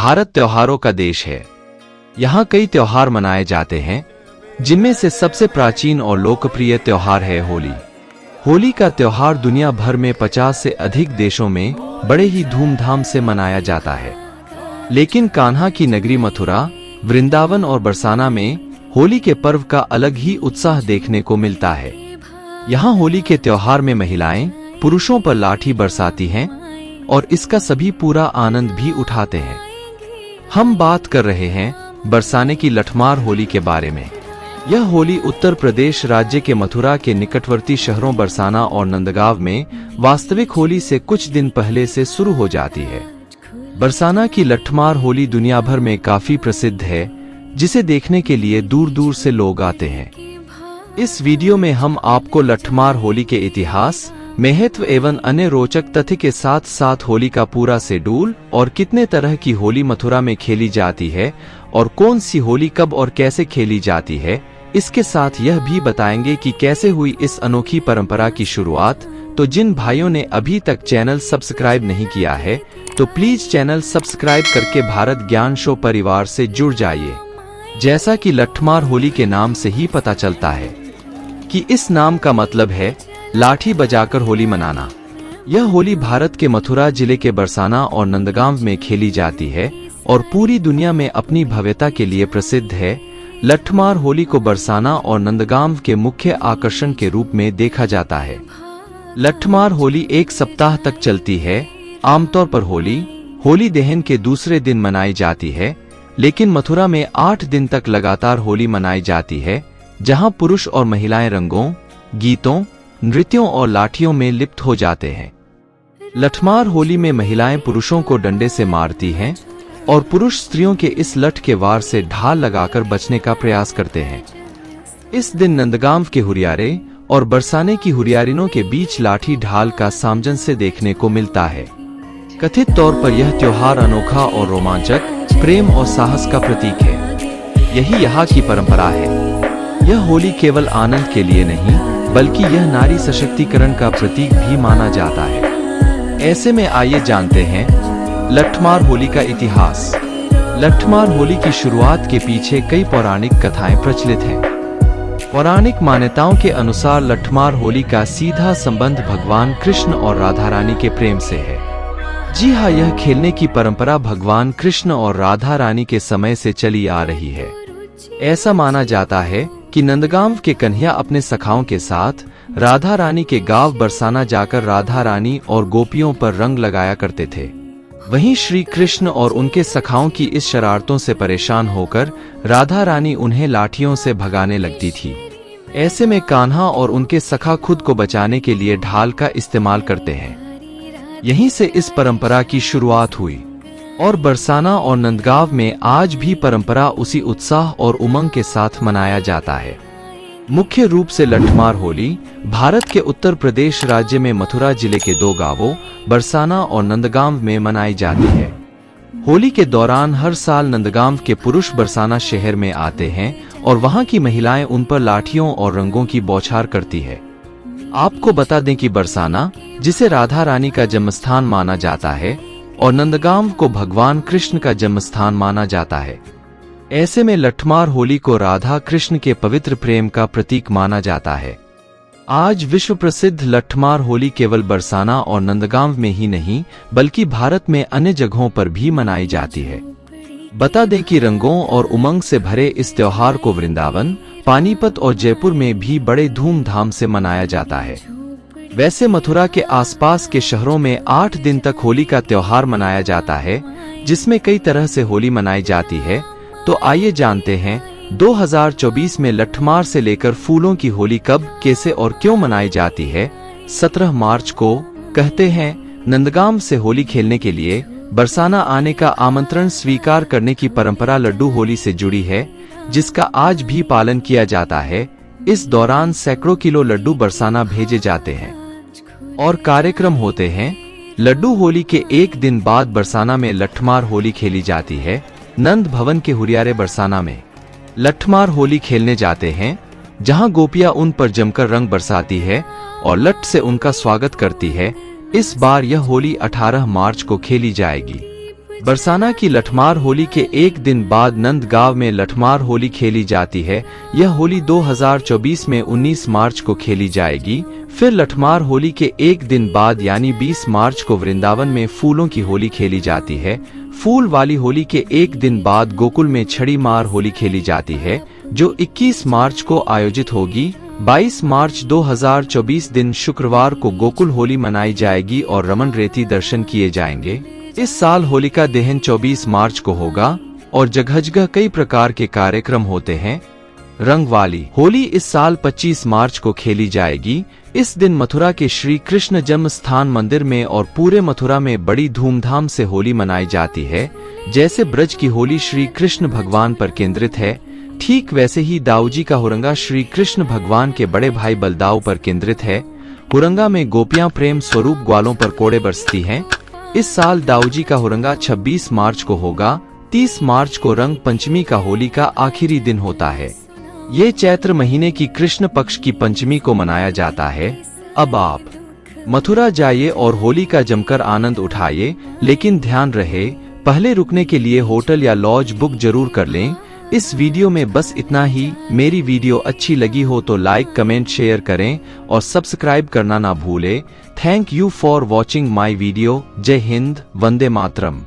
भारत त्योहारों का देश है। यहाँ कई त्योहार मनाए जाते हैं, जिनमें से सबसे प्राचीन और लोकप्रिय त्योहार है होली। होली का त्योहार दुनिया भर में 50 से अधिक देशों में बड़े ही धूमधाम से मनाया जाता है। लेकिन कान्हा की नगरी मथुरा, वृंदावन और बरसाना में होली के पर्व का अलग ही उत्साह देखने को मिलता है। यहाँ होली के त्योहार में महिलाएं पुरुषों पर लाठी बरसाती हैं और इसका सभी पूरा आनंद भी उठाते हैं। हम बात कर रहे हैं बरसाने की लठमार होली के बारे में। यह होली उत्तर प्रदेश राज्य के मथुरा के निकटवर्ती शहरों बरसाना और नंदगांव में वास्तविक होली से कुछ दिन पहले से शुरू हो जाती है। बरसाना की लठमार होली दुनिया भर में काफी प्रसिद्ध है, जिसे देखने के लिए दूर दूर से लोग आते हैं। इस वीडियो में हम आपको लठमार होली के इतिहास, महत्व एवं अन्य रोचक तथ्य के साथ साथ होली का पूरा शेड्यूल और कितने तरह की होली मथुरा में खेली जाती है और कौन सी होली कब और कैसे खेली जाती है, इसके साथ यह भी बताएंगे कि कैसे हुई इस अनोखी परंपरा की शुरुआत। तो जिन भाइयों ने अभी तक चैनल सब्सक्राइब नहीं किया है, तो प्लीज चैनल सब्सक्राइब करके भारत ज्ञान शो परिवार से जुड़ जाइए। जैसा कि लठमार होली के नाम से ही पता चलता है कि इस नाम का मतलब है लाठी बजाकर होली मनाना। यह होली भारत के मथुरा जिले के बरसाना और नंदगांव में खेली जाती है और पूरी दुनिया में अपनी भव्यता के लिए प्रसिद्ध है। लठमार होली को बरसाना और नंदगांव के मुख्य आकर्षण के रूप में देखा जाता है। लठमार होली एक सप्ताह तक चलती है। आमतौर पर होली दहन के दूसरे दिन मनाई जाती है, लेकिन मथुरा में 8 दिन तक लगातार होली मनाई जाती है, जहां पुरुष और महिलाएं रंगों, गीतों, नृत्यों और लाठियों में लिप्त हो जाते हैं। लठमार होली में महिलाएं पुरुषों को डंडे से मारती हैं और पुरुष स्त्रियों के इस लठ के वार से ढाल लगाकर बचने का प्रयास करते हैं। इस दिन नंदगांव के हुरियारे और बरसाने की हुरियारिनों के बीच लाठी ढाल का सामंजस्य देखने को मिलता है। कथित तौर पर यह त्योहार अनोखा और रोमांचक, प्रेम और साहस का प्रतीक है। यही यहाँ की परंपरा है। यह होली केवल आनंद के लिए नहीं, बल्कि यह नारी सशक्तिकरण का प्रतीक भी माना जाता है। ऐसे में आइए जानते हैं लठमार होली का इतिहास। लठमार होली की शुरुआत के पीछे कई पौराणिक कथाएं प्रचलित हैं। पौराणिक मान्यताओं के अनुसार लठमार होली का सीधा संबंध भगवान कृष्ण और राधा रानी के प्रेम से है। जी हाँ, यह खेलने की परंपरा भगवान कृष्ण और राधा रानी के समय से चली आ रही है। ऐसा माना जाता है कि नंदगांव के कन्हैया अपने सखाओं के साथ राधा रानी के गांव बरसाना जाकर राधा रानी और गोपियों पर रंग लगाया करते थे। वहीं श्री कृष्ण और उनके सखाओं की इस शरारतों से परेशान होकर राधा रानी उन्हें लाठियों से भगाने लगती थी। ऐसे में कान्हा और उनके सखा खुद को बचाने के लिए ढाल का इस्तेमाल करते हैं। यहीं से इस परंपरा की शुरुआत हुई और बरसाना और नंदगांव में आज भी परंपरा उसी उत्साह और उमंग के साथ मनाया जाता है। मुख्य रूप से लठमार होली भारत के उत्तर प्रदेश राज्य में मथुरा जिले के 2 गांवों बरसाना और नंदगांव में मनाई जाती है। होली के दौरान हर साल नंदगांव के पुरुष बरसाना शहर में आते हैं और वहां की महिलाएं उन पर लाठियों और रंगों की बौछार करती है। आपको बता दें कि बरसाना, जिसे राधा रानी का जन्मस्थान माना जाता है, और नंदगांव को भगवान कृष्ण का जन्मस्थान माना जाता है। ऐसे में लठमार होली को राधा कृष्ण के पवित्र प्रेम का प्रतीक माना जाता है। आज विश्व प्रसिद्ध लठमार होली केवल बरसाना और नंदगांव में ही नहीं, बल्कि भारत में अन्य जगहों पर भी मनाई जाती है। बता दें कि रंगों और उमंग से भरे इस त्योहार को वृंदावन, पानीपत और जयपुर में भी बड़े धूमधाम से मनाया जाता है। वैसे मथुरा के आसपास के शहरों में 8 दिन तक होली का त्योहार मनाया जाता है, जिसमें कई तरह से होली मनाई जाती है। तो आइए जानते हैं 2024 में लठमार से लेकर फूलों की होली कब, कैसे और क्यों मनाई जाती है। 17 मार्च को कहते हैं नंदगांव से होली खेलने के लिए बरसाना आने का आमंत्रण स्वीकार करने की परंपरा लड्डू होली से जुड़ी है, जिसका आज भी पालन किया जाता है। इस दौरान सैकड़ों किलो लड्डू बरसाना भेजे जाते हैं और कार्यक्रम होते हैं। लड्डू होली के एक दिन बाद बरसाना में लठमार होली खेली जाती है। नंद भवन के हुरियारे बरसाना में लठमार होली खेलने जाते हैं, जहां गोपियां उन पर जमकर रंग बरसाती है और लठ से उनका स्वागत करती है। इस बार यह होली 18 मार्च को खेली जाएगी। बरसाना की लठमार होली के एक दिन बाद नंदगांव में लठमार होली खेली जाती है। यह होली 2024 में 19 मार्च को खेली जाएगी। फिर लठमार होली के एक दिन बाद यानी 20 मार्च को वृंदावन में फूलों की होली खेली जाती है। फूल वाली होली के एक दिन बाद गोकुल में छड़ी मार होली खेली जाती है, जो 21 मार्च को आयोजित होगी। 22 मार्च 2024 दिन शुक्रवार को गोकुल होली मनाई जाएगी और रमन रेती दर्शन किए जाएंगे। इस साल होलिका दहन 24 मार्च को होगा और जगह जगह कई प्रकार के कार्यक्रम होते हैं। रंग वाली होली इस साल 25 मार्च को खेली जाएगी। इस दिन मथुरा के श्री कृष्ण जन्म स्थान मंदिर में और पूरे मथुरा में बड़ी धूमधाम से होली मनाई जाती है। जैसे ब्रज की होली श्री कृष्ण भगवान पर केंद्रित है, ठीक वैसे ही दाऊजी का हुरंगा श्री कृष्ण भगवान के बड़े भाई बलदाऊ पर केंद्रित है। हुरंगा में गोपियां प्रेम स्वरूप ग्वालों पर कोड़े बरसती हैं। इस साल दाऊजी का हुरंगा 26 मार्च को होगा। 30 मार्च को रंग पंचमी का होली का आखिरी दिन होता है। ये चैत्र महीने की कृष्ण पक्ष की पंचमी को मनाया जाता है। अब आप मथुरा जाइए और होली का जमकर आनंद उठाइए, लेकिन ध्यान रहे पहले रुकने के लिए होटल या लॉज बुक जरूर कर लें। इस वीडियो में बस इतना ही। मेरी वीडियो अच्छी लगी हो तो लाइक, कमेंट, शेयर करें और सब्सक्राइब करना ना भूलें। Thank you for watching my video. जय हिंद, वंदे मातरम।